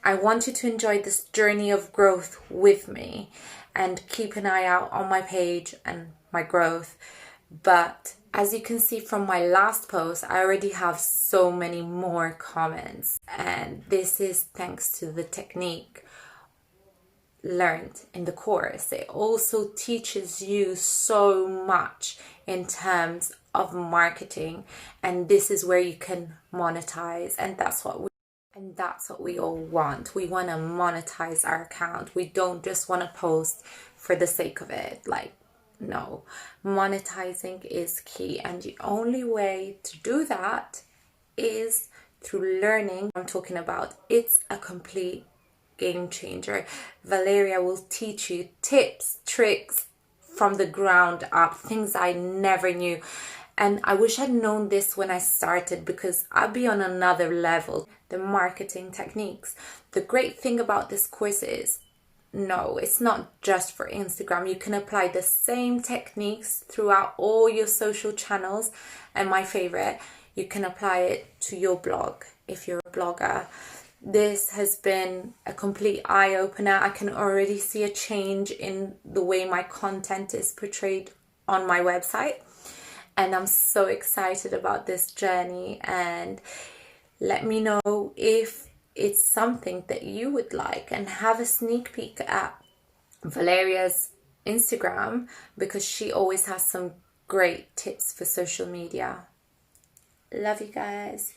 I want you to enjoy this journey of growth with me and keep an eye out on my page and my growth. But as you can see from my last post, I already have so many more comments, and this is thanks to the technique learned in the course. It also teaches you so much in terms of marketing, and this is where you can monetize, and that's what we all want. We want to monetize our account. We don't just want to post for the sake of it. Like, no, monetizing is key, and the only way to do that is through learning. I'm talking about, it's a complete game changer. Valeria will teach you tips, tricks from the ground up, things I never knew. And I wish I'd known this when I started, because I'd be on another level. The marketing techniques. The great thing about this course is, no, it's not just for Instagram. You can apply the same techniques throughout all your social channels. And my favorite, you can apply it to your blog if you're a blogger. This has been a complete eye-opener. I can already see a change in the way my content is portrayed on my website. And I'm so excited about this journey. And let me know if it's something that you would like, and have a sneak peek at Valeria's Instagram, because she always has some great tips for social media. Love you guys.